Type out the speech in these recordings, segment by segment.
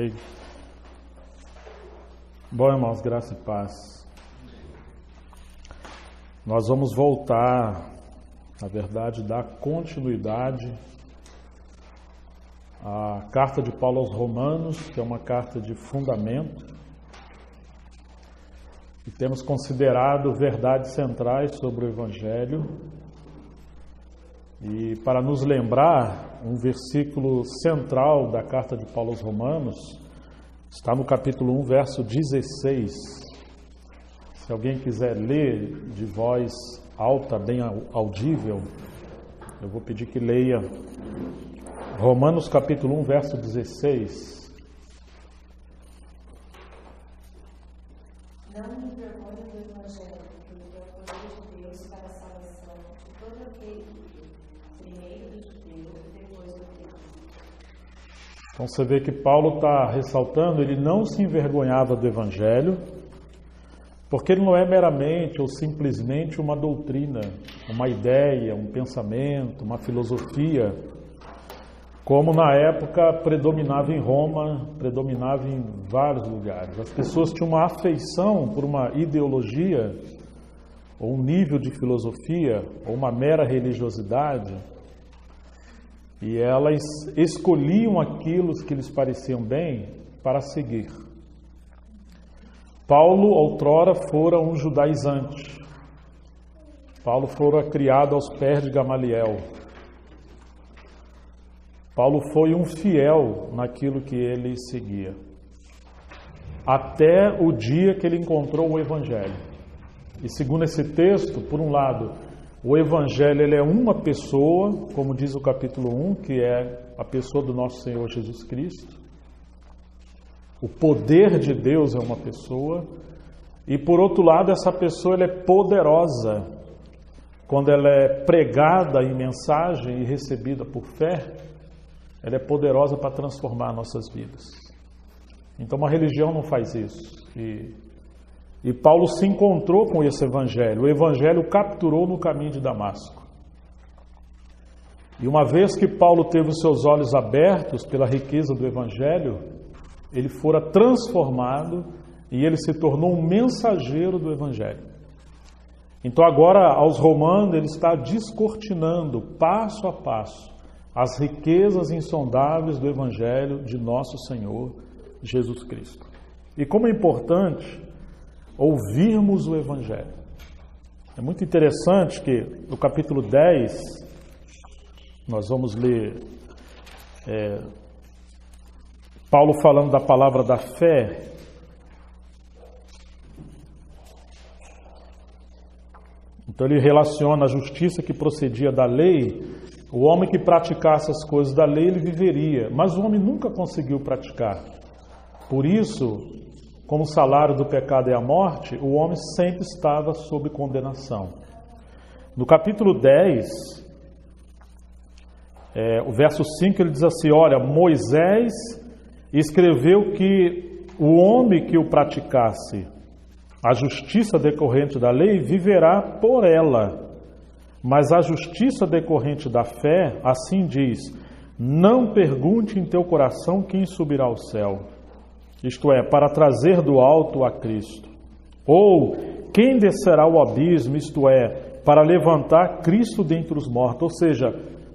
Ok. Bom, irmãos, graça e paz. Nós vamos voltar, na verdade, dar continuidade à carta de Paulo aos Romanos, que é uma carta de fundamento, e temos considerado verdades centrais sobre o Evangelho. E para nos lembrar, um versículo central da carta de Paulo aos Romanos está no capítulo 1, verso 16. Se alguém quiser ler de voz alta, bem audível, eu vou pedir que leia Romanos capítulo 1, verso 16. Não me envergonhe do Evangelho, porque é o poder de Deus para a salvação de todo aquele que crê, primeiro do judeu e depois do grego. Então você vê que Paulo está ressaltando, ele não se envergonhava do Evangelho, porque ele não é meramente ou simplesmente uma doutrina, uma ideia, um pensamento, uma filosofia, como na época predominava em Roma, predominava em vários lugares. As pessoas tinham uma afeição por uma ideologia, ou um nível de filosofia, ou uma mera religiosidade, e elas escolhiam aquilo que lhes pareciam bem para seguir. Paulo, outrora, fora um judaizante. Paulo fora criado aos pés de Gamaliel. Paulo foi um fiel naquilo que ele seguia, até o dia que ele encontrou o Evangelho. E segundo esse texto, por um lado, o Evangelho ele é uma pessoa, como diz o capítulo 1, que é a pessoa do nosso Senhor Jesus Cristo. O poder de Deus é uma pessoa. E por outro lado, essa pessoa ela é poderosa. Quando ela é pregada em mensagem e recebida por fé, ela é poderosa para transformar nossas vidas. Então uma religião não faz isso. E Paulo se encontrou com esse Evangelho. O Evangelho o capturou no caminho de Damasco. E uma vez que Paulo teve os seus olhos abertos pela riqueza do Evangelho, ele fora transformado e ele se tornou um mensageiro do Evangelho. Então agora aos Romanos ele está descortinando passo a passo as riquezas insondáveis do Evangelho de nosso Senhor Jesus Cristo. E como é importante ouvirmos o Evangelho. É muito interessante que no capítulo 10, nós vamos ler Paulo falando da palavra da fé. Então ele relaciona a justiça que procedia da lei. O homem que praticasse as coisas da lei, ele viveria, mas o homem nunca conseguiu praticar. Por isso, como o salário do pecado é a morte, o homem sempre estava sob condenação. No capítulo 10, o verso 5, ele diz assim, olha, Moisés escreveu que o homem que o praticasse, a justiça decorrente da lei, viverá por ela. Mas a justiça decorrente da fé, assim diz, não pergunte em teu coração quem subirá ao céu, isto é, para trazer do alto a Cristo, ou quem descerá ao abismo, isto é, para levantar Cristo dentre os mortos. Ou seja,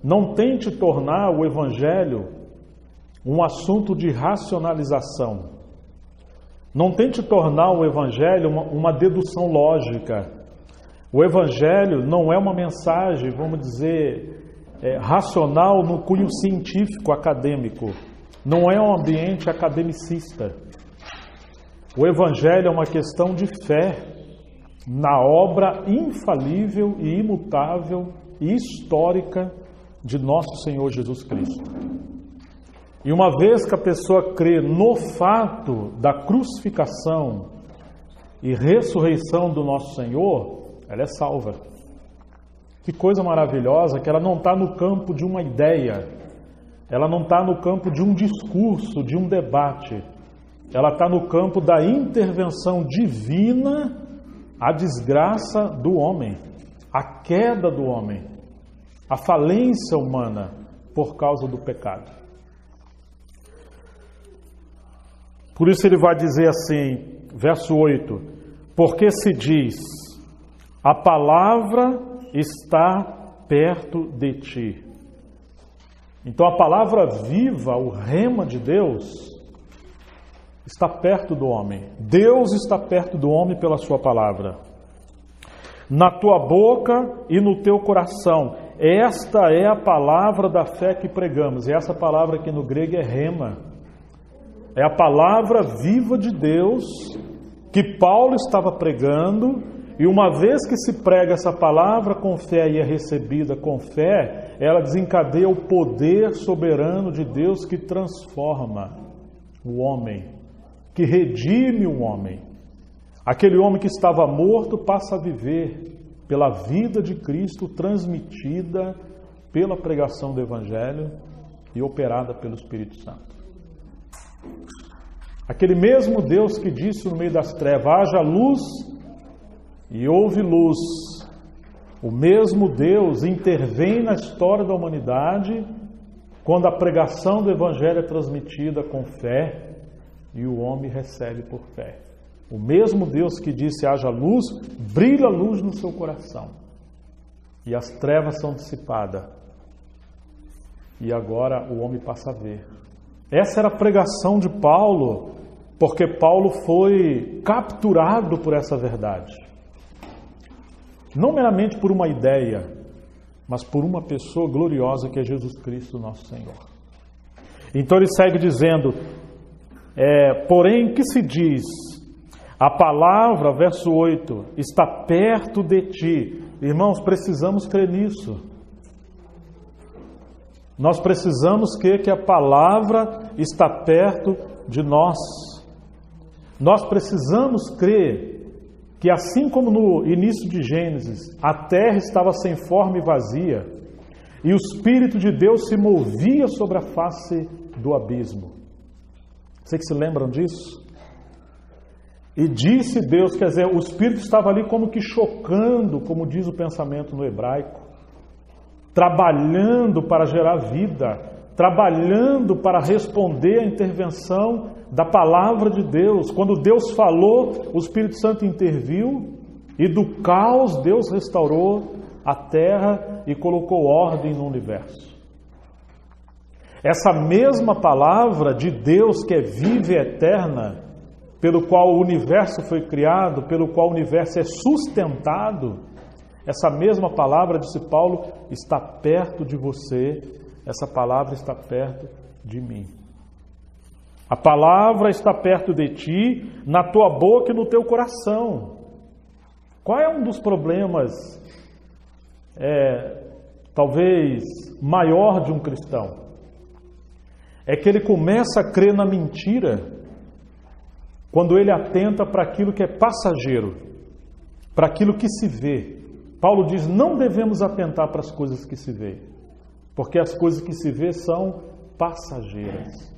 não tente tornar o Evangelho um assunto de racionalização. Não tente tornar o Evangelho uma dedução lógica. O Evangelho não é uma mensagem, vamos dizer, racional no cunho científico, acadêmico. Não é um ambiente academicista. O Evangelho é uma questão de fé na obra infalível e imutável e histórica de nosso Senhor Jesus Cristo. E uma vez que a pessoa crê no fato da crucificação e ressurreição do nosso Senhor, ela é salva. Que coisa maravilhosa que ela não está no campo de uma ideia, ela não está no campo de um discurso, de um debate, ela está no campo da intervenção divina à desgraça do homem, à queda do homem, à falência humana por causa do pecado. Por isso ele vai dizer assim, verso 8, porque se diz, a palavra está perto de ti. Então a palavra viva, o rema de Deus, está perto do homem. Deus está perto do homem pela sua palavra. Na tua boca e no teu coração. Esta é a palavra da fé que pregamos. E essa palavra aqui no grego é rema. É a palavra viva de Deus que Paulo estava pregando. E uma vez que se prega essa palavra com fé e é recebida com fé, ela desencadeia o poder soberano de Deus que transforma o homem, que redime o homem. Aquele homem que estava morto passa a viver pela vida de Cristo transmitida pela pregação do Evangelho e operada pelo Espírito Santo. Aquele mesmo Deus que disse no meio das trevas, haja luz e houve luz. O mesmo Deus intervém na história da humanidade quando a pregação do Evangelho é transmitida com fé e o homem recebe por fé. O mesmo Deus que disse haja luz, brilha a luz no seu coração. E as trevas são dissipadas. E agora o homem passa a ver. Essa era a pregação de Paulo, porque Paulo foi capturado por essa verdade. Não meramente por uma ideia, mas por uma pessoa gloriosa que é Jesus Cristo, nosso Senhor. Então ele segue dizendo, porém que se diz, a palavra, verso 8, está perto de ti. Irmãos, precisamos crer nisso. Nós precisamos crer que a palavra está perto de nós. Nós precisamos crer que assim como no início de Gênesis, a terra estava sem forma e vazia, e o Espírito de Deus se movia sobre a face do abismo. Vocês que se lembram disso? E disse Deus, quer dizer, o Espírito estava ali como que chocando, como diz o pensamento no hebraico, trabalhando para gerar vida, trabalhando para responder à intervenção da palavra de Deus. Quando Deus falou, o Espírito Santo interviu e do caos Deus restaurou a terra e colocou ordem no universo. Essa mesma palavra de Deus que é viva e eterna, pelo qual o universo foi criado, pelo qual o universo é sustentado, essa mesma palavra, disse Paulo, está perto de você, essa palavra está perto de mim. A palavra está perto de ti, na tua boca e no teu coração. Qual é um dos problemas, talvez, maior de um cristão? É que ele começa a crer na mentira quando ele atenta para aquilo que é passageiro, para aquilo que se vê. Paulo diz, não devemos atentar para as coisas que se vê, porque as coisas que se vê são passageiras.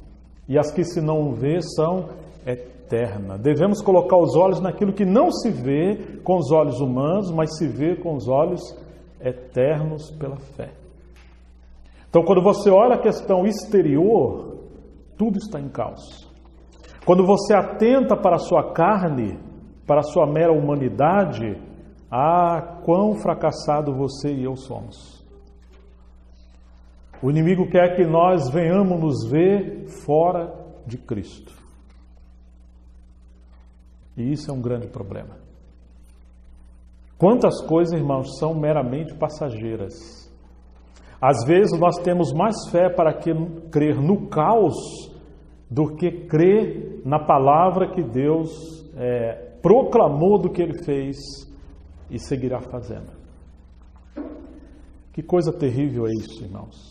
E as que se não vê são eternas. Devemos colocar os olhos naquilo que não se vê com os olhos humanos, mas se vê com os olhos eternos pela fé. Então, quando você olha a questão exterior, tudo está em caos. Quando você atenta para a sua carne, para a sua mera humanidade, quão fracassado você e eu somos. O inimigo quer que nós venhamos nos ver fora de Cristo. E isso é um grande problema. Quantas coisas, irmãos, são meramente passageiras. Às vezes nós temos mais fé para crer no caos do que crer na palavra que Deus proclamou do que Ele fez e seguirá fazendo. Que coisa terrível é isso, irmãos.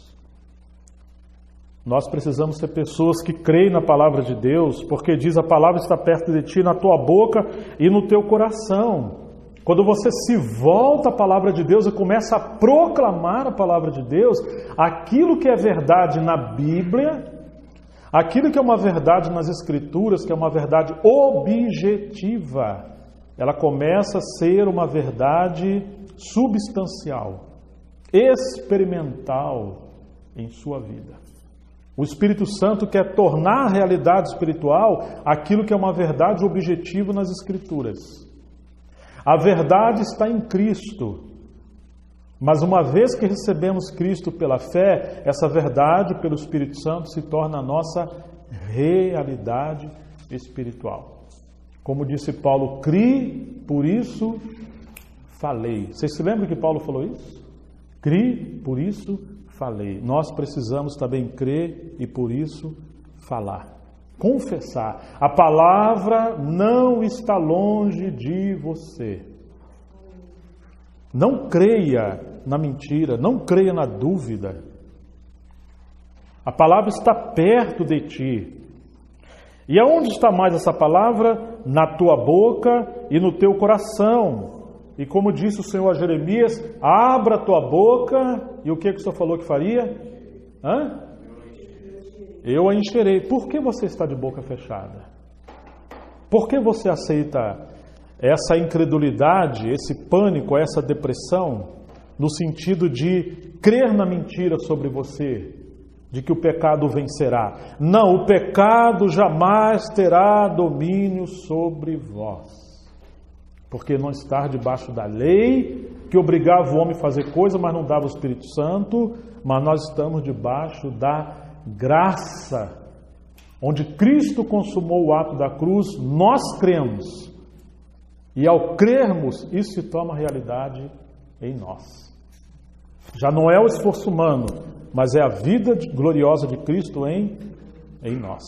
Nós precisamos ser pessoas que creem na palavra de Deus, porque diz a palavra está perto de ti, na tua boca e no teu coração. Quando você se volta à palavra de Deus e começa a proclamar a palavra de Deus, aquilo que é verdade na Bíblia, aquilo que é uma verdade nas Escrituras, que é uma verdade objetiva, ela começa a ser uma verdade substancial, experimental em sua vida. O Espírito Santo quer tornar a realidade espiritual aquilo que é uma verdade objetiva nas Escrituras. A verdade está em Cristo. Mas uma vez que recebemos Cristo pela fé, essa verdade pelo Espírito Santo se torna a nossa realidade espiritual. Como disse Paulo, criei, por isso falei. Vocês se lembram que Paulo falou isso? Criei, por isso falei. Nós precisamos também crer e por isso falar. Confessar. A palavra não está longe de você. Não creia na mentira, não creia na dúvida. A palavra está perto de ti. E aonde está mais essa palavra? Na tua boca e no teu coração. E como disse o Senhor a Jeremias, abra a tua boca, e o que o Senhor falou que faria? Eu a encherei. Por que você está de boca fechada? Por que você aceita essa incredulidade, esse pânico, essa depressão, no sentido de crer na mentira sobre você, de que o pecado vencerá? Não, o pecado jamais terá domínio sobre vós. Porque não estar debaixo da lei, que obrigava o homem a fazer coisa, mas não dava o Espírito Santo, mas nós estamos debaixo da graça, onde Cristo consumou o ato da cruz, nós cremos. E ao crermos, isso se torna realidade em nós. Já não é o esforço humano, mas é a vida gloriosa de Cristo em nós.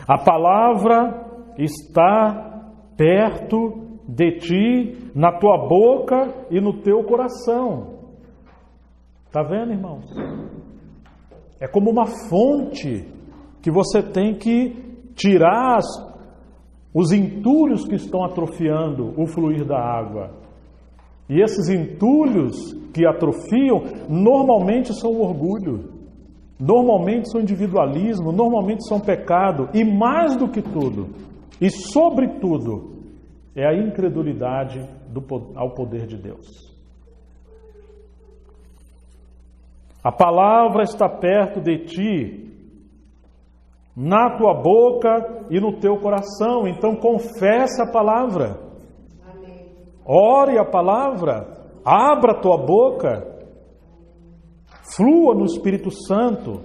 A palavra está perto de ti, na tua boca e no teu coração. Está vendo, irmãos? É como uma fonte que você tem que tirar os entulhos que estão atrofiando o fluir da água. E esses entulhos que atrofiam, normalmente são o orgulho, normalmente são o individualismo, normalmente são o pecado, e mais do que tudo, e sobretudo, é a incredulidade ao poder de Deus. A palavra está perto de ti, na tua boca e no teu coração. Então confesse a palavra. Amém. Ore a palavra. Abra a tua boca. Flua no Espírito Santo.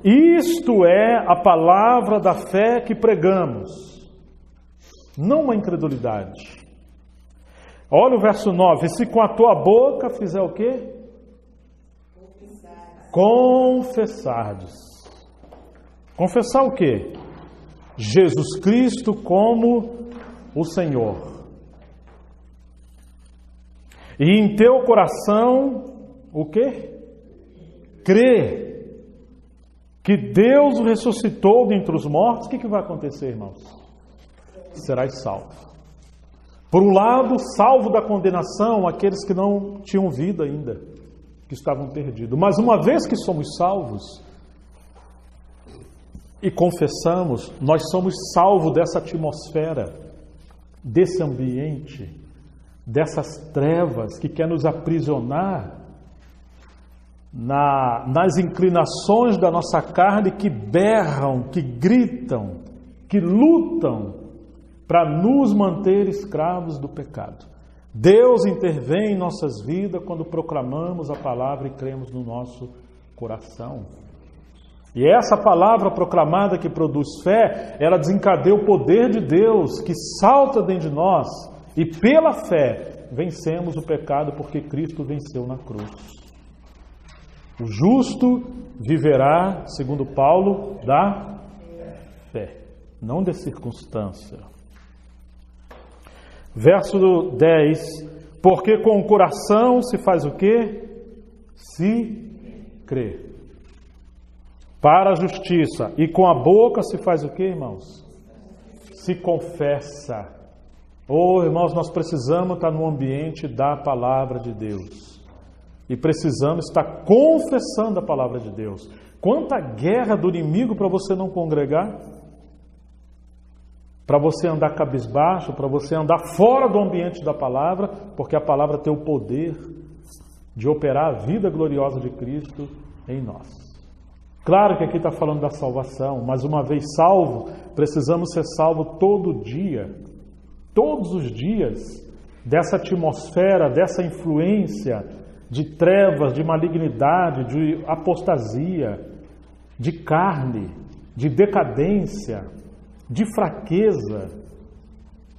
Isto é a palavra da fé que pregamos. Não uma incredulidade. Olha o verso 9. Se com a tua boca fizer o quê? Confessardes. Confessar o quê? Jesus Cristo como o Senhor. E em teu coração, o quê? Crer que Deus o ressuscitou dentre os mortos. O que vai acontecer, irmãos? Serás salvo. Por um lado, salvo da condenação aqueles que não tinham vida ainda, que estavam perdidos. Mas uma vez que somos salvos e confessamos, nós somos salvos dessa atmosfera, desse ambiente, dessas trevas que quer nos aprisionar nas inclinações da nossa carne, que berram, que gritam, que lutam para nos manter escravos do pecado. Deus intervém em nossas vidas quando proclamamos a palavra e cremos no nosso coração. E essa palavra proclamada que produz fé, ela desencadeia o poder de Deus que salta dentro de nós, e pela fé vencemos o pecado porque Cristo venceu na cruz. O justo viverá, segundo Paulo, da fé, não de circunstância. Verso 10, porque com o coração se faz o quê? Se crê para a justiça, e com a boca se faz o quê, irmãos? Se confessa. Oh, irmãos, nós precisamos estar no ambiente da palavra de Deus. E precisamos estar confessando a palavra de Deus. Quanta guerra do inimigo para você não congregar? Para você andar cabisbaixo, para você andar fora do ambiente da palavra, porque a palavra tem o poder de operar a vida gloriosa de Cristo em nós. Claro que aqui está falando da salvação, mas uma vez salvo, precisamos ser salvos todo dia, todos os dias, dessa atmosfera, dessa influência de trevas, de malignidade, de apostasia, de carne, de decadência, de fraqueza,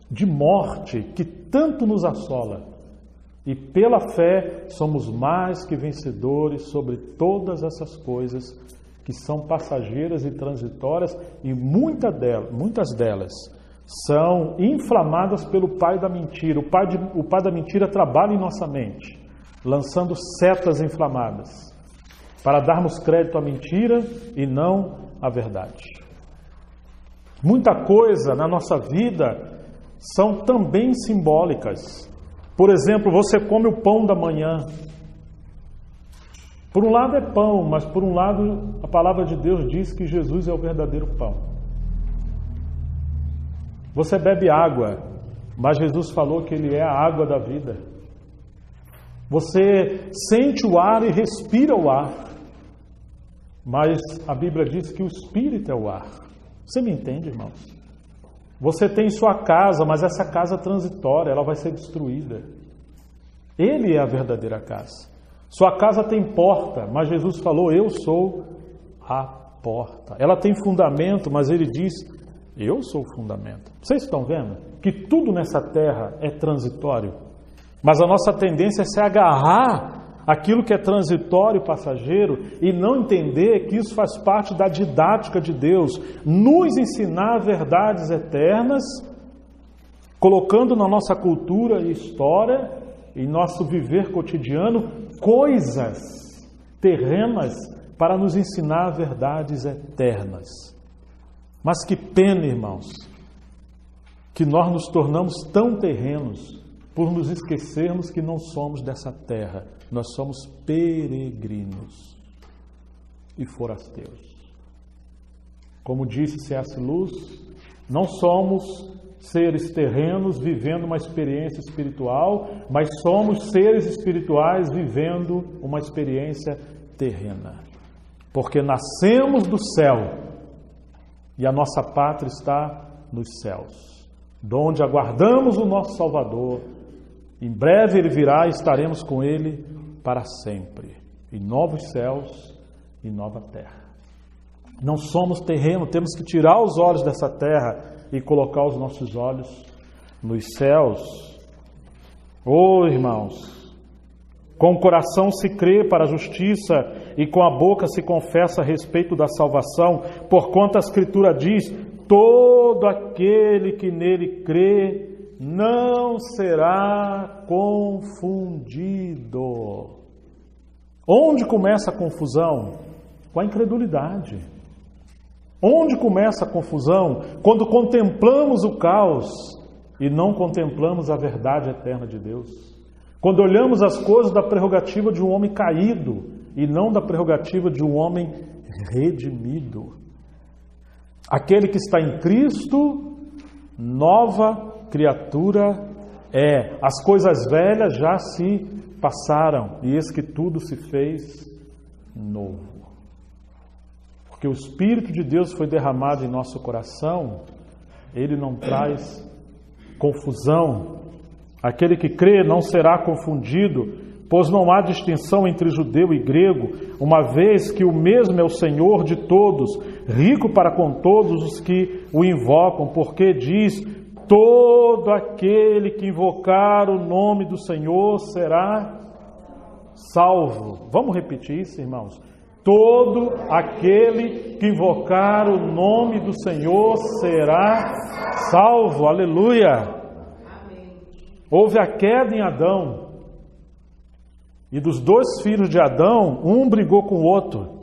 de morte, que tanto nos assola. E pela fé somos mais que vencedores sobre todas essas coisas que são passageiras e transitórias, e muitas delas são inflamadas pelo pai da mentira. O pai da mentira trabalha em nossa mente, lançando setas inflamadas, para darmos crédito à mentira e não à verdade. Muita coisa na nossa vida são também simbólicas. Por exemplo, você come o pão da manhã. Por um lado é pão, mas por um lado a palavra de Deus diz que Jesus é o verdadeiro pão. Você bebe água, mas Jesus falou que Ele é a água da vida. Você sente o ar e respira o ar, mas a Bíblia diz que o Espírito é o ar. Você me entende, irmãos? Você tem sua casa, mas essa casa é transitória, ela vai ser destruída. Ele é a verdadeira casa. Sua casa tem porta, mas Jesus falou, eu sou a porta. Ela tem fundamento, mas Ele diz, eu sou o fundamento. Vocês estão vendo que tudo nessa terra é transitório? Mas a nossa tendência é se agarrar àquilo que é transitório e passageiro e não entender que isso faz parte da didática de Deus, nos ensinar verdades eternas, colocando na nossa cultura e história, em nosso viver cotidiano, coisas terrenas para nos ensinar verdades eternas. Mas que pena, irmãos, que nós nos tornamos tão terrenos por nos esquecermos que não somos dessa terra. Nós somos peregrinos e forasteiros. Como disse C.S. Lewis, não somos seres terrenos vivendo uma experiência espiritual, mas somos seres espirituais vivendo uma experiência terrena. Porque nascemos do céu e a nossa pátria está nos céus, donde aguardamos o nosso Salvador. Em breve Ele virá e estaremos com Ele para sempre, em novos céus e nova terra. Não somos terreno, temos que tirar os olhos dessa terra e colocar os nossos olhos nos céus. Oh, irmãos, com o coração se crê para a justiça e com a boca se confessa a respeito da salvação, porquanto a Escritura diz, todo aquele que nele crê não será confundido. Onde começa a confusão? Com a incredulidade. Onde começa a confusão? Quando contemplamos o caos e não contemplamos a verdade eterna de Deus. Quando olhamos as coisas da prerrogativa de um homem caído e não da prerrogativa de um homem redimido. Aquele que está em Cristo, nova criatura é. As coisas velhas já se passaram e eis que tudo se fez novo. Porque o Espírito de Deus foi derramado em nosso coração, Ele não traz confusão. Aquele que crê não será confundido, pois não há distinção entre judeu e grego, uma vez que o mesmo é o Senhor de todos, rico para com todos os que o invocam, porque diz, todo aquele que invocar o nome do Senhor será salvo. Vamos repetir isso, irmãos? Todo aquele que invocar o nome do Senhor será salvo. Aleluia! Houve a queda em Adão. E dos dois filhos de Adão, um brigou com o outro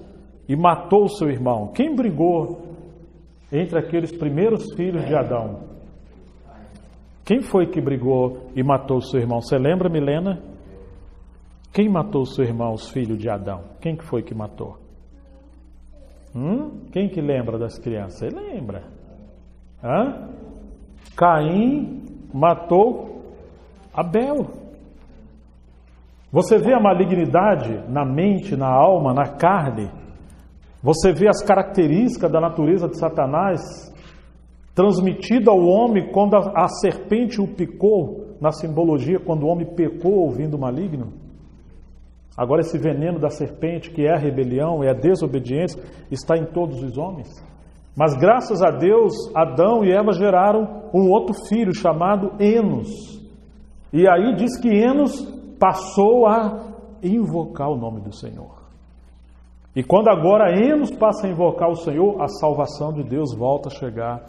e matou o seu irmão. Quem brigou entre aqueles primeiros filhos de Adão? Quem foi que brigou e matou o seu irmão? Você lembra, Milena? Quem matou o seu irmão, os filhos de Adão? Quem que foi que matou? Quem que lembra das crianças? Ele lembra. Caim matou Abel. Você vê a malignidade na mente, na alma, na carne. Você vê as características da natureza de Satanás transmitida ao homem quando a serpente o picou, na simbologia, quando o homem pecou ouvindo o maligno. Agora esse veneno da serpente, que é a rebelião, é a desobediência, está em todos os homens. Mas graças a Deus, Adão e Eva geraram um outro filho chamado Enos. E aí diz que Enos passou a invocar o nome do Senhor. E quando agora Enos passa a invocar o Senhor, a salvação de Deus volta a chegar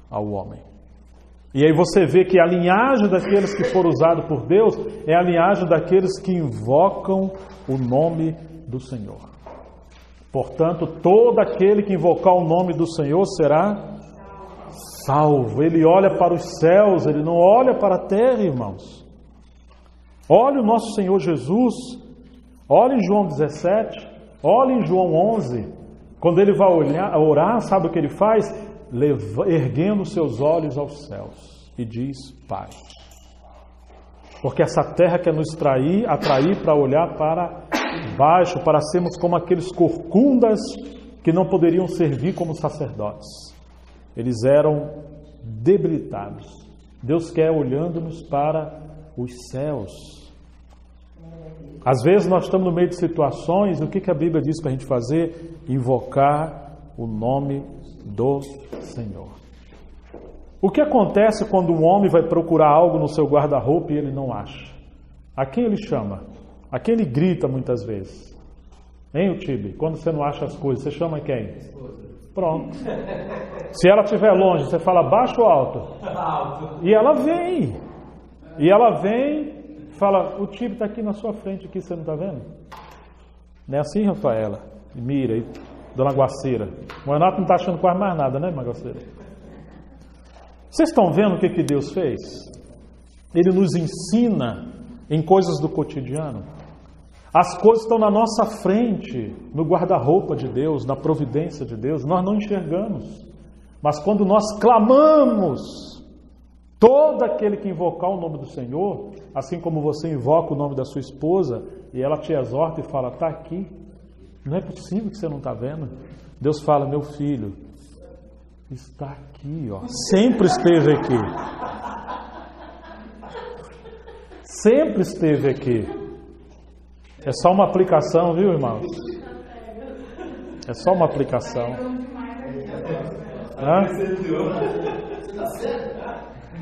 ao homem. E aí você vê que a linhagem daqueles que foram usados por Deus é a linhagem daqueles que invocam o nome do Senhor. Portanto, todo aquele que invocar o nome do Senhor será salvo. Ele olha para os céus, ele não olha para a terra, irmãos. Olha o nosso Senhor Jesus, olha em João 17, olha em João 11. Quando ele vai orar, sabe o que ele faz? Erguendo seus olhos aos céus e diz: Pai. Porque essa terra quer nos atrair para olhar para baixo, para sermos como aqueles corcundas que não poderiam servir como sacerdotes. Eles eram debilitados. Deus quer olhando-nos para os céus. Às vezes nós estamos no meio de situações, o que a Bíblia diz para a gente fazer? Invocar o nome do Senhor. O que acontece quando um homem vai procurar algo no seu guarda-roupa e ele não acha? A quem ele chama? A quem ele grita muitas vezes? Hein, Utibe? Quando você não acha as coisas, você chama quem? Pronto. Se ela estiver longe, você fala baixo ou alto? Alto. E ela vem. E ela vem, fala: o Tibe está aqui na sua frente, aqui, você não está vendo? Não é assim, Rafaela? E Mira, e Dona Guaceira. O Renato não está achando quase mais nada, né, Guaceira? Vocês estão vendo o que Deus fez? Ele nos ensina em coisas do cotidiano. As coisas estão na nossa frente, no guarda-roupa de Deus, na providência de Deus. Nós não enxergamos. Mas quando nós clamamos, todo aquele que invocar o nome do Senhor, assim como você invoca o nome da sua esposa, e ela te exorta e fala: está aqui. Não é possível que você não está vendo. Deus fala: meu filho, está aqui, ó. Sempre esteve aqui. Sempre esteve aqui. É só uma aplicação, viu, irmãos? É só uma aplicação. Hã?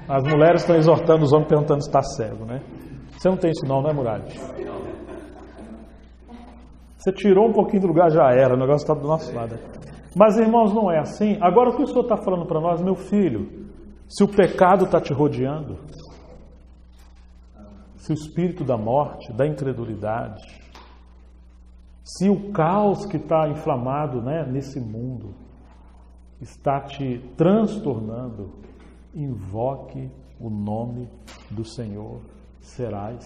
As mulheres estão exortando os homens, perguntando se está cego, né? Você não tem isso não, né, Muralha? Você tirou um pouquinho do lugar, já era. O negócio está do nosso lado. Mas, irmãos, não é assim. Agora, o que o Senhor está falando para nós? Meu filho, se o pecado está te rodeando, se o espírito da morte, da incredulidade, se o caos que está inflamado, né, nesse mundo está te transtornando, invoque o nome do Senhor, serás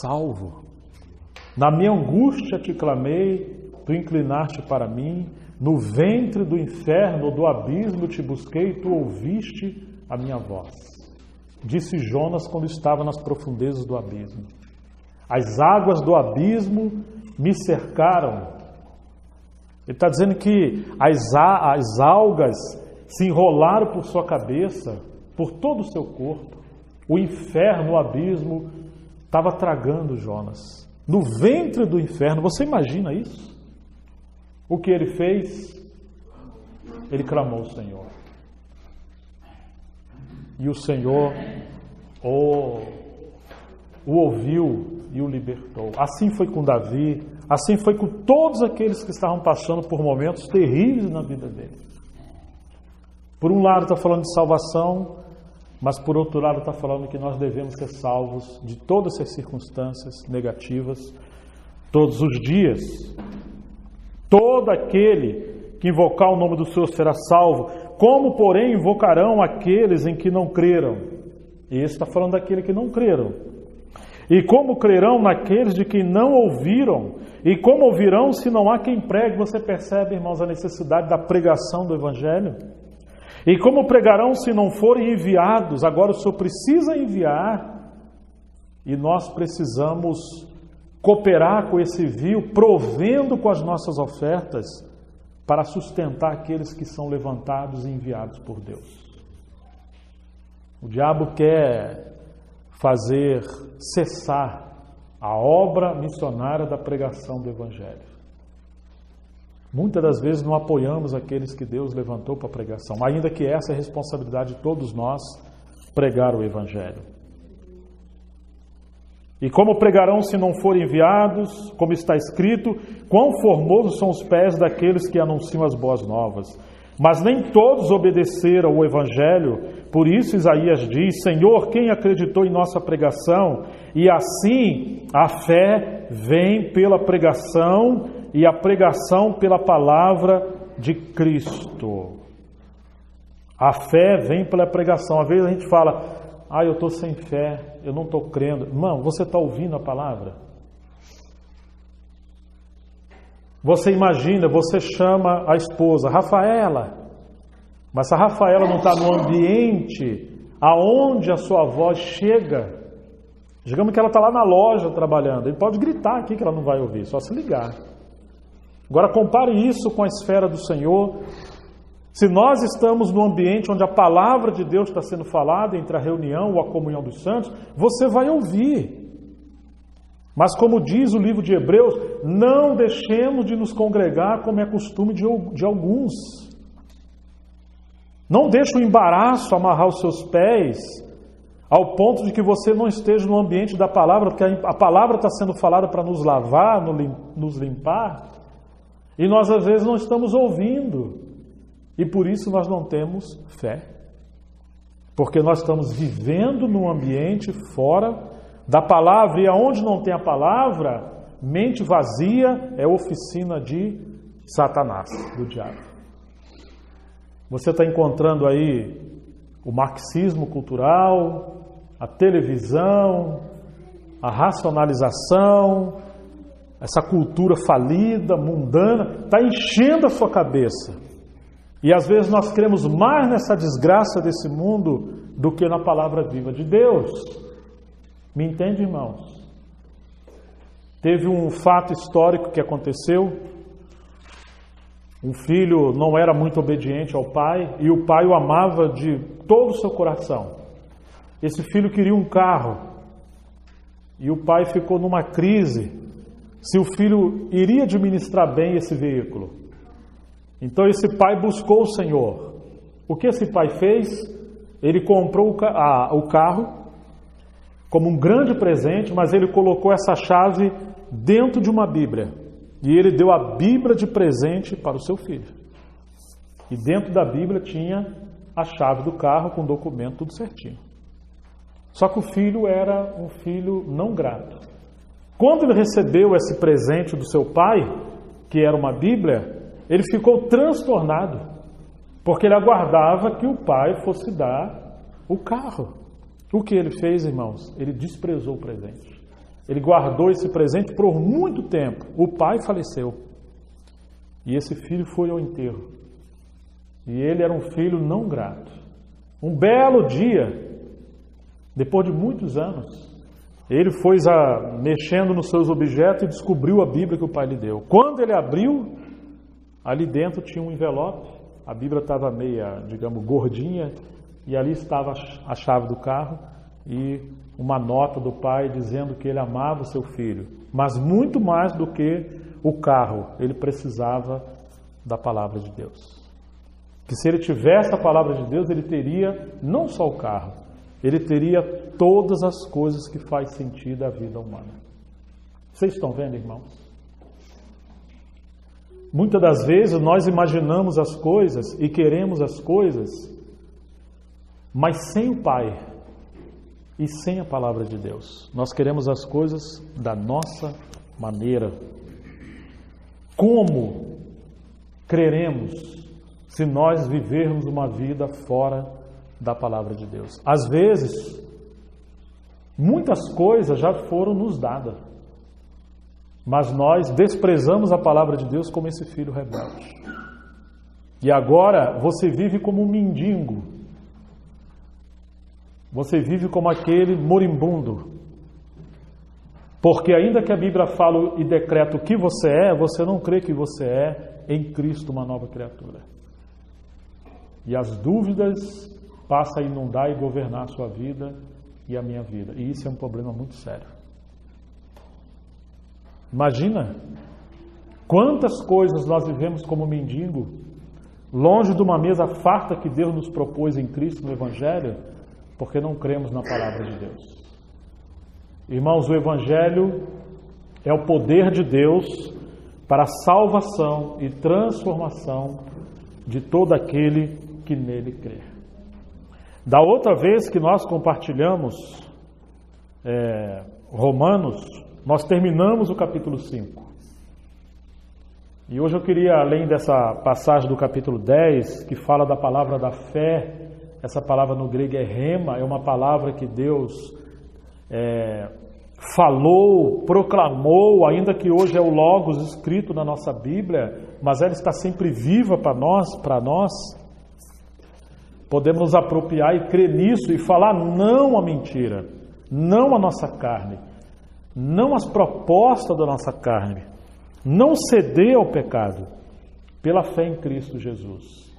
salvo. Na minha angústia te clamei, tu inclinaste para mim, no ventre do inferno, do abismo te busquei, tu ouviste a minha voz. Disse Jonas quando estava nas profundezas do abismo. As águas do abismo me cercaram. Ele está dizendo que as algas se enrolaram por sua cabeça, por todo o seu corpo. O inferno, o abismo, estava tragando Jonas. No ventre do inferno, você imagina isso? O que ele fez? Ele clamou ao Senhor. E o Senhor o ouviu e o libertou. Assim foi com Davi, assim foi com todos aqueles que estavam passando por momentos terríveis na vida dele. Por um lado está falando de salvação, mas por outro lado está falando que nós devemos ser salvos de todas essas circunstâncias negativas todos os dias. Todo aquele que invocar o nome do Senhor será salvo. Como, porém, invocarão aqueles em que não creram? E esse está falando daqueles que não creram. E como crerão naqueles de quem não ouviram? E como ouvirão se não há quem pregue? Você percebe, irmãos, a necessidade da pregação do Evangelho? E como pregarão se não forem enviados? Agora o Senhor precisa enviar e nós precisamos cooperar com esse envio, provendo com as nossas ofertas para sustentar aqueles que são levantados e enviados por Deus. O diabo quer fazer cessar a obra missionária da pregação do Evangelho. Muitas das vezes não apoiamos aqueles que Deus levantou para a pregação, ainda que essa é a responsabilidade de todos nós, pregar o Evangelho. E como pregarão se não forem enviados, como está escrito, quão formosos são os pés daqueles que anunciam as boas novas. Mas nem todos obedeceram ao Evangelho, por isso Isaías diz, Senhor, quem acreditou em nossa pregação? E assim a fé vem pela pregação e a pregação pela palavra de Cristo. A fé vem pela pregação. Às vezes a gente fala, eu estou sem fé, eu não estou crendo. Irmão, você está ouvindo a palavra? Você imagina, você chama a esposa, Rafaela, mas se a Rafaela não está no ambiente aonde a sua voz chega, digamos que ela está lá na loja trabalhando, ele pode gritar aqui que ela não vai ouvir, só se ligar. Agora compare isso com a esfera do Senhor. Se nós estamos no ambiente onde a palavra de Deus está sendo falada, entre a reunião ou a comunhão dos santos, você vai ouvir. Mas como diz o livro de Hebreus, não deixemos de nos congregar como é costume de alguns. Não deixe o embaraço amarrar os seus pés ao ponto de que você não esteja no ambiente da palavra, porque a palavra está sendo falada para nos lavar, nos limpar, e nós às vezes não estamos ouvindo. E por isso nós não temos fé. Porque nós estamos vivendo num ambiente fora da palavra, e aonde não tem a palavra, mente vazia é oficina de Satanás, do diabo. Você está encontrando aí o marxismo cultural, a televisão, a racionalização, essa cultura falida, mundana, está enchendo a sua cabeça. E às vezes nós cremos mais nessa desgraça desse mundo do que na palavra viva de Deus. Me entende, irmãos? Teve um fato histórico que aconteceu. Um filho não era muito obediente ao pai e o pai o amava de todo o seu coração. Esse filho queria um carro e o pai ficou numa crise se o filho iria administrar bem esse veículo. Então esse pai buscou o Senhor. O que esse pai fez? Ele comprou o carro como um grande presente, mas ele colocou essa chave dentro de uma Bíblia. E ele deu a Bíblia de presente para o seu filho. E dentro da Bíblia tinha a chave do carro com o documento tudo certinho. Só que o filho era um filho não grato. Quando ele recebeu esse presente do seu pai, que era uma Bíblia, ele ficou transtornado, porque ele aguardava que o pai fosse dar o carro. O que ele fez, irmãos? Ele desprezou o presente. Ele guardou esse presente por muito tempo. O pai faleceu. E esse filho foi ao enterro. E ele era um filho não grato. Um belo dia, depois de muitos anos, ele foi mexendo nos seus objetos e descobriu a Bíblia que o pai lhe deu. Quando ele abriu, ali dentro tinha um envelope. A Bíblia estava meia, digamos, gordinha. E ali estava a chave do carro e uma nota do pai dizendo que ele amava o seu filho. Mas muito mais do que o carro, ele precisava da palavra de Deus. Que se ele tivesse a palavra de Deus, ele teria não só o carro, ele teria todas as coisas que faz sentido à vida humana. Vocês estão vendo, irmãos? Muitas das vezes nós imaginamos as coisas e queremos as coisas, mas sem o Pai e sem a palavra de Deus. Nós queremos as coisas da nossa maneira. Como creremos se nós vivermos uma vida fora da palavra de Deus? Às vezes, muitas coisas já foram nos dadas, mas nós desprezamos a palavra de Deus como esse filho rebelde. E agora você vive como um mendigo. Você vive como aquele moribundo. Porque ainda que a Bíblia fale e decreta o que você não crê que você é em Cristo uma nova criatura. E as dúvidas passam a inundar e governar a sua vida e a minha vida. E isso é um problema muito sério. Imagina quantas coisas nós vivemos como mendigo, longe de uma mesa farta que Deus nos propôs em Cristo no Evangelho, porque não cremos na palavra de Deus. Irmãos, o Evangelho é o poder de Deus para a salvação e transformação de todo aquele que nele crê. Da outra vez que nós compartilhamos Romanos, nós terminamos o capítulo 5. E hoje eu queria, além dessa passagem do capítulo 10, que fala da palavra da fé, essa palavra no grego é rema, é uma palavra que Deus falou, proclamou, ainda que hoje é o Logos escrito na nossa Bíblia, mas ela está sempre viva para nós. Podemos nos apropriar e crer nisso e falar não à mentira, não à nossa carne, não às propostas da nossa carne, não ceder ao pecado, pela fé em Cristo Jesus.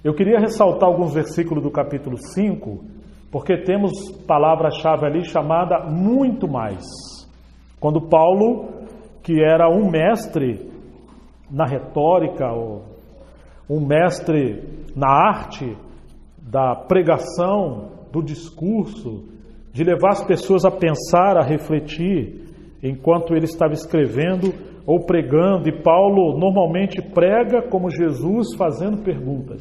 Eu queria ressaltar alguns versículos do capítulo 5, porque temos palavra-chave ali chamada muito mais. Quando Paulo, que era um mestre na retórica, um mestre na arte da pregação, do discurso, de levar as pessoas a pensar, a refletir, enquanto ele estava escrevendo ou pregando, e Paulo normalmente prega como Jesus, fazendo perguntas,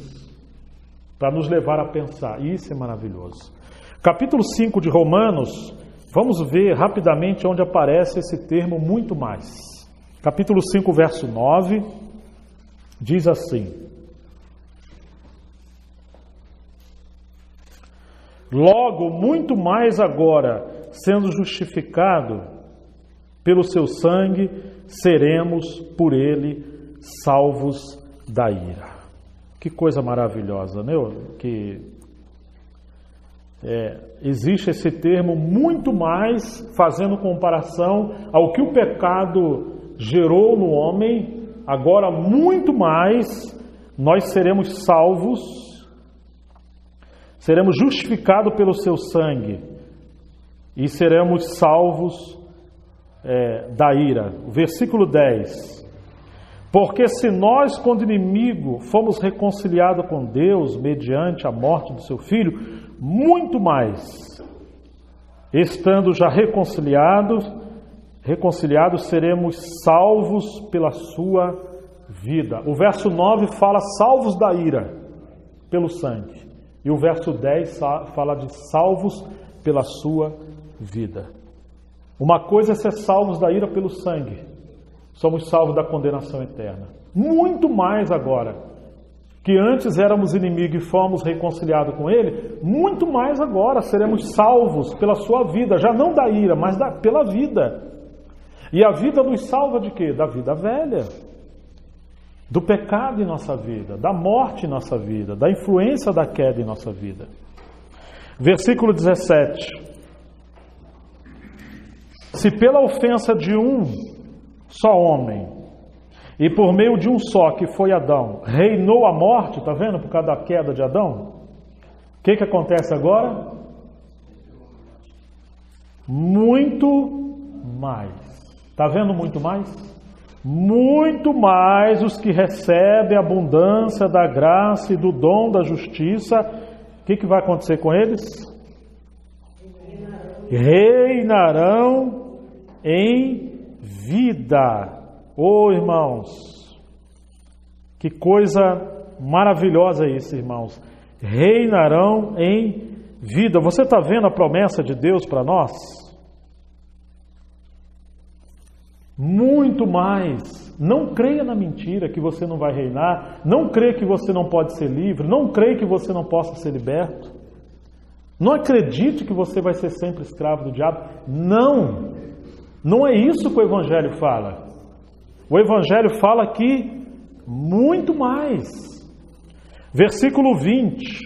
para nos levar a pensar. Isso é maravilhoso. Capítulo 5 de Romanos, vamos ver rapidamente onde aparece esse termo muito mais. Capítulo 5, verso 9, diz assim: logo, muito mais agora, sendo justificado pelo seu sangue, seremos por ele salvos da ira. Que coisa maravilhosa, né? Existe esse termo muito mais, fazendo comparação ao que o pecado gerou no homem. Agora, muito mais, nós seremos salvos, seremos justificados pelo seu sangue e seremos salvos da ira. Versículo 10: porque se nós, quando inimigo, fomos reconciliados com Deus mediante a morte do seu Filho, muito mais, estando já reconciliados, seremos salvos pela sua vida. O verso 9 fala salvos da ira pelo sangue, e o verso 10 fala de salvos pela sua vida. Uma coisa é ser salvos da ira pelo sangue, somos salvos da condenação eterna. Muito mais agora, que antes éramos inimigos e fomos reconciliados com Ele, muito mais agora seremos salvos pela sua vida, já não da ira, mas pela vida. E a vida nos salva de quê? Da vida velha, do pecado em nossa vida, da morte em nossa vida, da influência da queda em nossa vida. Versículo 17: se pela ofensa de um só homem, e por meio de um só, que foi Adão, reinou a morte, está vendo? Por causa da queda de Adão. O que acontece agora? Muito mais. Está vendo muito mais? Muito mais os que recebem a abundância da graça e do dom da justiça. O que vai acontecer com eles? Reinarão em vida. Oh, irmãos, que coisa maravilhosa isso, irmãos. Reinarão em vida. Você está vendo a promessa de Deus para nós? Muito mais. Não creia na mentira que você não vai reinar. Não creia que você não pode ser livre. Não creia que você não possa ser liberto. Não acredite que você vai ser sempre escravo do diabo. Não. Não é isso que o Evangelho fala. O Evangelho fala aqui muito mais. Versículo 20: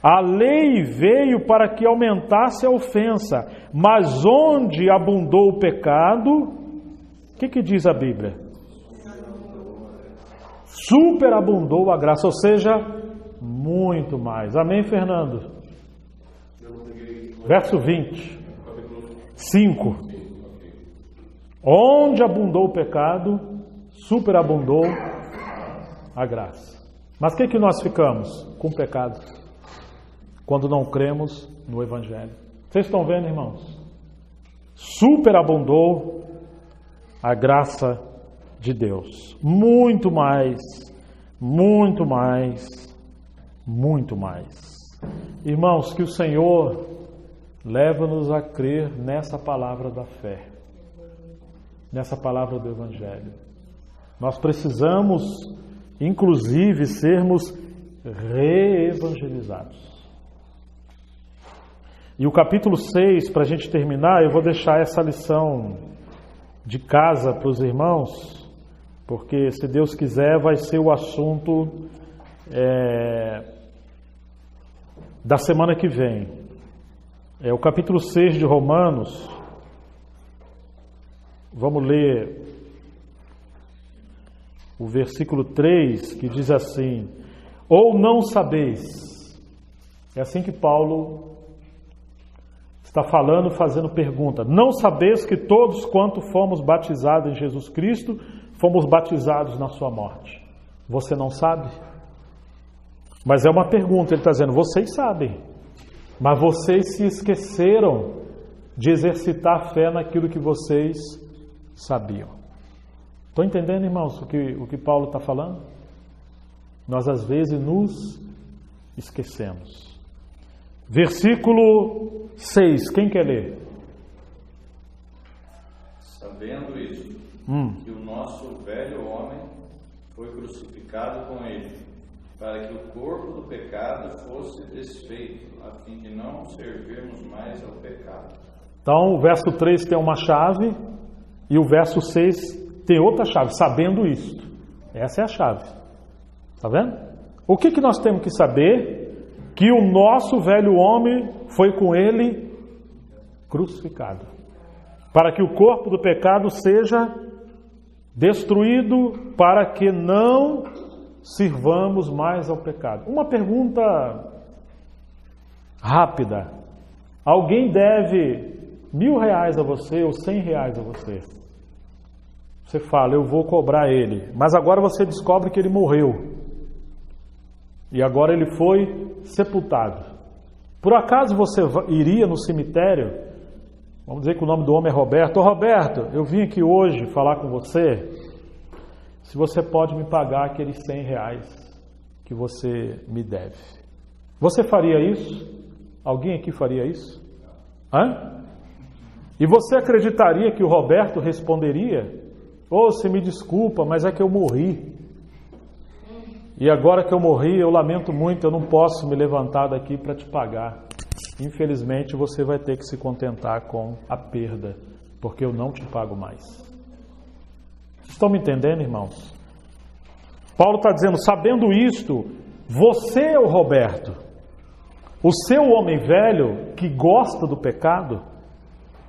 a lei veio para que aumentasse a ofensa, mas onde abundou o pecado, o que diz a Bíblia? superabundou a graça, ou seja, muito mais. Amém, Fernando? Verso 20, 5. Onde abundou o pecado, superabundou a graça. Mas o que nós ficamos? Com o pecado, quando não cremos no Evangelho. Vocês estão vendo, irmãos? Superabundou a graça de Deus. Muito mais, muito mais, muito mais. Irmãos, que o Senhor leva-nos a crer nessa palavra da fé, nessa palavra do Evangelho. Nós precisamos, inclusive, sermos reevangelizados. E o capítulo 6, para a gente terminar, eu vou deixar essa lição de casa para os irmãos, porque, se Deus quiser, vai ser o assunto da semana que vem. É o capítulo 6 de Romanos. Vamos ler o versículo 3, que diz assim: ou não sabeis. É assim que Paulo está falando, fazendo pergunta. Não sabeis que todos quanto fomos batizados em Jesus Cristo, fomos batizados na sua morte. Você não sabe? Mas é uma pergunta, ele está dizendo, vocês sabem, mas vocês se esqueceram de exercitar a fé naquilo que vocês sabiam. Estão entendendo, irmãos, o que Paulo está falando? Nós às vezes nos esquecemos. Versículo 6, quem quer ler? Sabendo isto, que o nosso velho homem foi crucificado com ele, para que o corpo do pecado fosse desfeito, a fim de não servirmos mais ao pecado. Então, o verso 3 tem uma chave e o verso 6 tem outra chave, sabendo isto. Essa é a chave. Está vendo? O que nós temos que saber? Que o nosso velho homem foi com ele crucificado, para que o corpo do pecado seja destruído, para que não sirvamos mais ao pecado. Uma pergunta rápida. Alguém deve R$1.000 a você ou R$100 a você? Você fala, eu vou cobrar ele. Mas agora você descobre que ele morreu. E agora ele foi sepultado. Por acaso você iria no cemitério? Vamos dizer que o nome do homem é Roberto. Ô Roberto, eu vim aqui hoje falar com você. Se você pode me pagar aqueles R$100 que você me deve. Você faria isso? Alguém aqui faria isso? Hã? E você acreditaria que o Roberto responderia? Ô, você me desculpa, mas é que eu morri. E agora que eu morri, eu lamento muito, eu não posso me levantar daqui para te pagar. Infelizmente, você vai ter que se contentar com a perda, porque eu não te pago mais. Vocês estão me entendendo, irmãos? Paulo está dizendo, sabendo isto, você é o Roberto, o seu homem velho que gosta do pecado,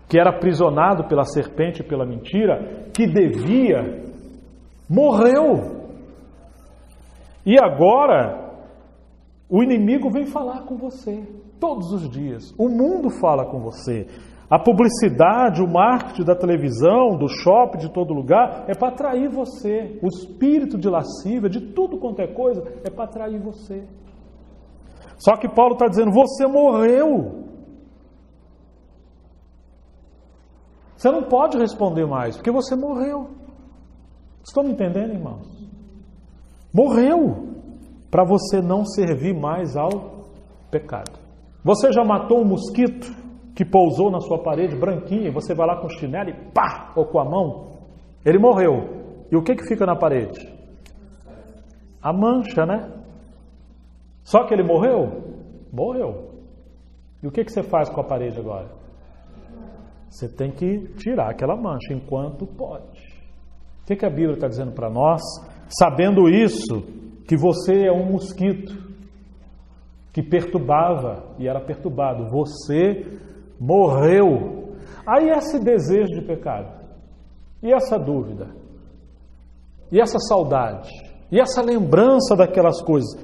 que era aprisionado pela serpente e pela mentira, que devia, morreu. E agora, o inimigo vem falar com você, todos os dias. O mundo fala com você. A publicidade, o marketing da televisão, do shopping, de todo lugar, é para atrair você. O espírito de lascívia, de tudo quanto é coisa, é para atrair você. Só que Paulo está dizendo, você morreu. Você não pode responder mais, porque você morreu. Estão me entendendo, irmãos? Morreu para você não servir mais ao pecado. Você já matou um mosquito que pousou na sua parede branquinha e você vai lá com o chinelo e pá, ou com a mão? Ele morreu. E o que fica na parede? A mancha, né? Só que ele morreu? Morreu. E o que você faz com a parede agora? Você tem que tirar aquela mancha enquanto pode. O que a Bíblia está dizendo para nós? Sabendo isso, que você é um mosquito que perturbava e era perturbado. Você morreu. Aí esse desejo de pecado, e essa dúvida, e essa saudade, E essa lembrança daquelas coisas,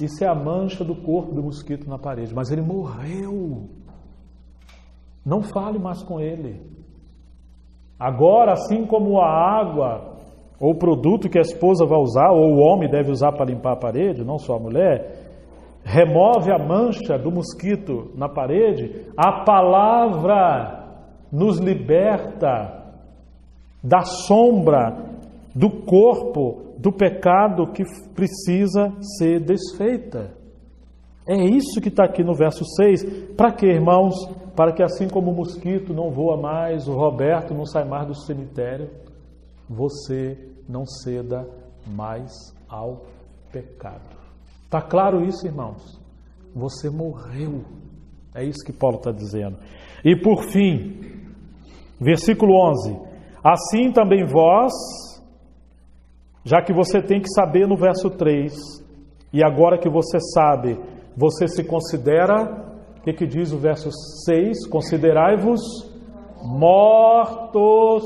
isso é a mancha do corpo do mosquito na parede. Mas ele morreu. Não fale mais com ele. Agora, assim como a água, ou o produto que a esposa vai usar, ou o homem deve usar para limpar a parede, não só a mulher, remove a mancha do mosquito na parede, a palavra nos liberta da sombra do corpo, do pecado que precisa ser desfeita. É isso que está aqui no verso 6. Para quê, irmãos? Para que assim como o mosquito não voa mais, o Roberto não sai mais do cemitério, você não ceda mais ao pecado. Está claro isso, irmãos? Você morreu. É isso que Paulo está dizendo. E por fim, versículo 11. Assim também vós, já que você tem que saber no verso 3, e agora que você sabe, você se considera, o que diz o verso 6? Considerai-vos mortos.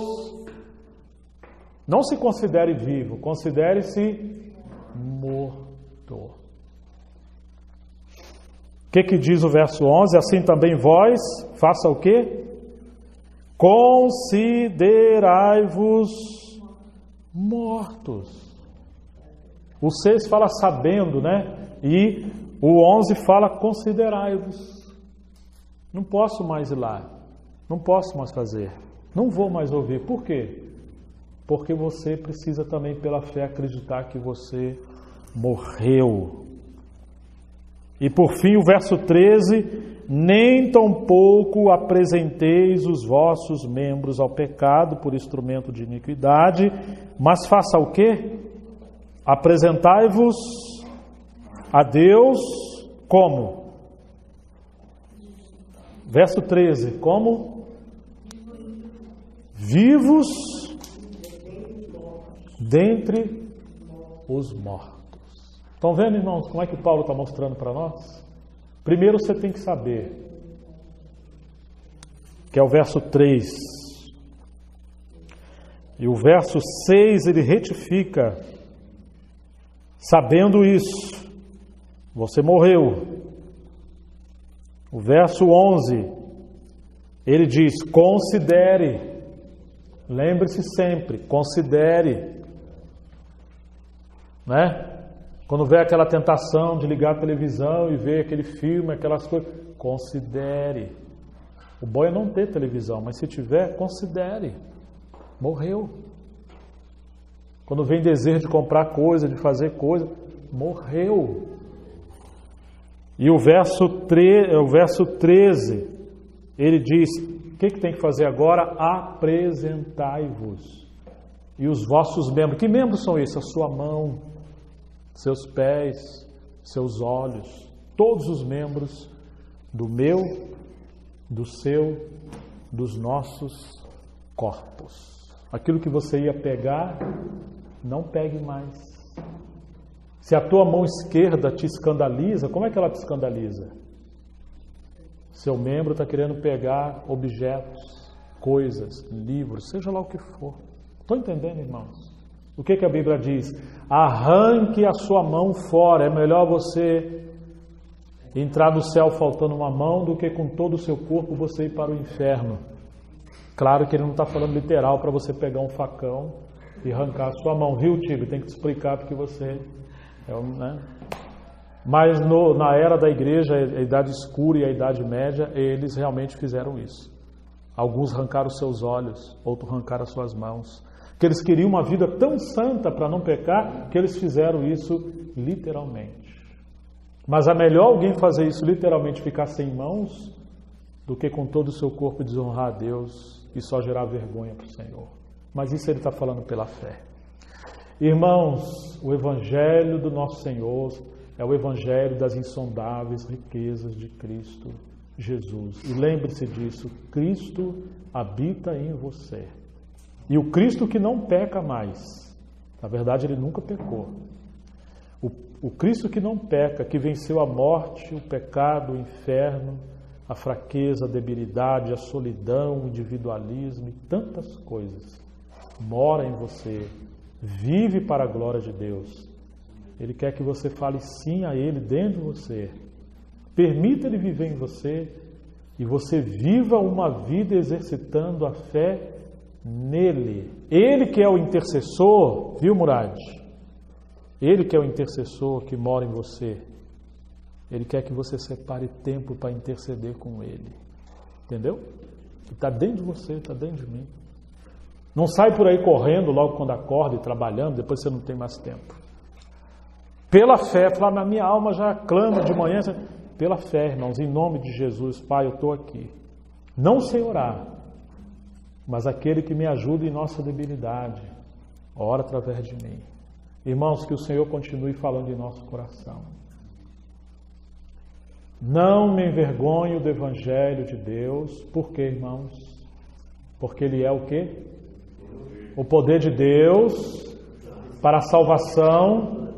Não se considere vivo, considere-se morto. O que diz o verso 11? Assim também vós, faça o quê? Considerai-vos mortos. O 6 fala sabendo, né? E o 11 fala considerai-vos. Não posso mais ir lá. Não posso mais fazer. Não vou mais ouvir. Por quê? Porque você precisa também, pela fé, acreditar que você morreu. E por fim, o verso 13: nem tampouco apresenteis os vossos membros ao pecado por instrumento de iniquidade, mas faça o quê? Apresentai-vos a Deus como? Verso 13, como? Vivos dentre os mortos. Estão vendo, irmãos, como é que Paulo está mostrando para nós? Primeiro você tem que saber, que é o verso 3. E o verso 6 ele retifica, sabendo isso, você morreu. O verso 11, ele diz, considere, lembre-se sempre, considere, né? Quando vê aquela tentação de ligar a televisão e ver aquele filme, aquelas coisas, considere. O bom é não ter televisão, mas se tiver, considere. Morreu. Quando vem desejo de comprar coisa, de fazer coisa, morreu. E o verso 13, ele diz, o que tem que fazer agora? Apresentai-vos. E os vossos membros, que membros são esses? A sua mão, seus pés, seus olhos, todos os membros do meu, do seu, dos nossos corpos. Aquilo que você ia pegar, não pegue mais. Se a tua mão esquerda te escandaliza, como é que ela te escandaliza? Seu membro está querendo pegar objetos, coisas, livros, seja lá o que for. Estão entendendo, irmãos? O que a Bíblia diz? Arranque a sua mão fora. É melhor você entrar no céu faltando uma mão do que com todo o seu corpo você ir para o inferno. Claro que ele não está falando literal para você pegar um facão e arrancar a sua mão. Viu, Tigo? Tem que te explicar porque você... né? Mas na era da igreja, a Idade Escura e a Idade Média, eles realmente fizeram isso. Alguns arrancaram os seus olhos, outros arrancaram as suas mãos. Que eles queriam uma vida tão santa para não pecar, que eles fizeram isso literalmente. Mas é melhor alguém fazer isso literalmente, ficar sem mãos, do que com todo o seu corpo desonrar a Deus e só gerar vergonha para o Senhor. Mas isso ele está falando pela fé. Irmãos, o Evangelho do nosso Senhor é o Evangelho das insondáveis riquezas de Cristo Jesus. E lembre-se disso, Cristo habita em você. E o Cristo que não peca mais, na verdade ele nunca pecou. O Cristo que não peca, que venceu a morte, o pecado, o inferno, a fraqueza, a debilidade, a solidão, o individualismo e tantas coisas, mora em você, vive para a glória de Deus Ele quer que você fale sim a Ele dentro de você. Permita Ele viver em você e você viva uma vida exercitando a fé nele. Ele que é o intercessor, viu, Murad? Ele que é o intercessor que mora em você. Ele quer que você separe tempo para interceder com Ele. Entendeu? Está dentro de você, está dentro de mim. Não sai por aí correndo logo quando acorda e trabalhando, depois você não tem mais tempo. Pela fé, falar, na minha alma já clama de manhã. Pela fé, irmãos, em nome de Jesus, Pai, eu estou aqui. Não sei orar, mas aquele que me ajuda em nossa debilidade, ora através de mim. Irmãos, que o Senhor continue falando em nosso coração. Não me envergonho do Evangelho de Deus. Por quê, irmãos? Porque ele é o quê? O poder de Deus para a salvação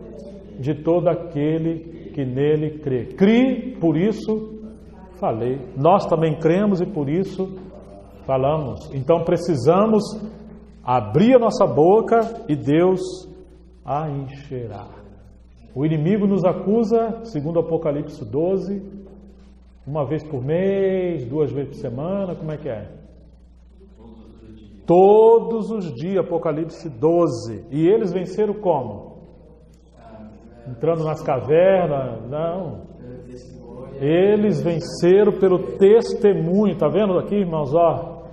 de todo aquele que nele crê. Crie, por isso falei. Nós também cremos e por isso falamos. Então precisamos abrir a nossa boca e Deus a encherá. O inimigo nos acusa, segundo Apocalipse 12, uma vez por mês, 2 vezes por semana, como é que é? Todos os dias, Apocalipse 12. E eles venceram como? Entrando nas cavernas? Não. Eles venceram pelo testemunho. Está vendo aqui, irmãos? Ó,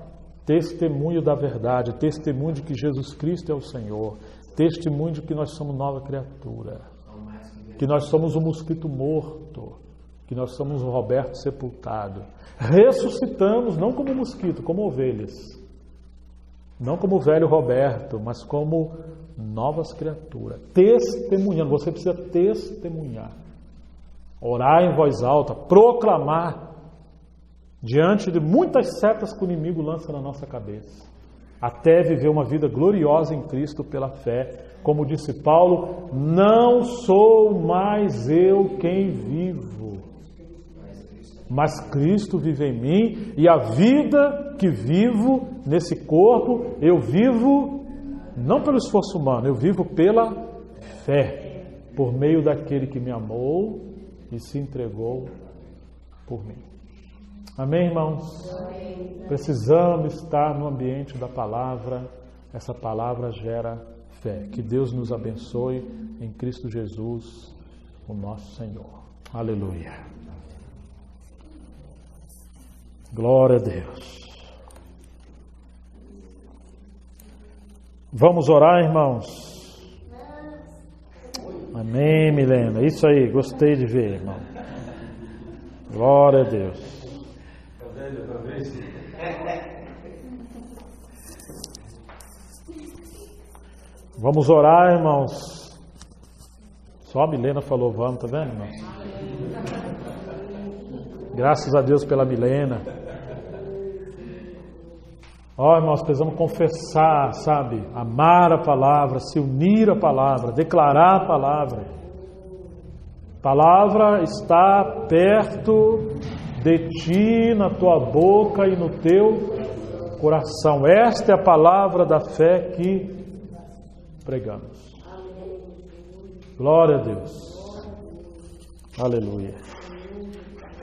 testemunho da verdade, testemunho de que Jesus Cristo é o Senhor, testemunho de que nós somos nova criatura, que nós somos um mosquito morto, que nós somos um Roberto sepultado. Ressuscitamos não como mosquito, como ovelhas. Não como o velho Roberto, mas como novas criaturas. Testemunhando, você precisa testemunhar. Orar em voz alta, proclamar diante de muitas setas que o inimigo lança na nossa cabeça. Até viver uma vida gloriosa em Cristo pela fé. Como disse Paulo, não sou mais eu quem vivo, mas Cristo vive em mim, e a vida que vivo nesse corpo, eu vivo não pelo esforço humano, eu vivo pela fé, por meio daquele que me amou e se entregou por mim. Amém, irmãos? Amém. Precisamos estar no ambiente da palavra. Essa palavra gera fé. Que Deus nos abençoe em Cristo Jesus, o nosso Senhor. Aleluia. Glória a Deus. Vamos orar, irmãos? Amém, Milena. Isso aí, gostei de ver, irmão. Glória a Deus. Vamos orar, irmãos. Só a Milena falou vamos, tá vendo, irmãos? Graças a Deus pela Milena. Ó, irmãos, precisamos confessar, sabe? Amar a palavra, se unir à palavra, declarar a palavra. A palavra está perto de ti, na tua boca e no teu coração. Esta é a palavra da fé que pregamos. Glória a Deus. Aleluia.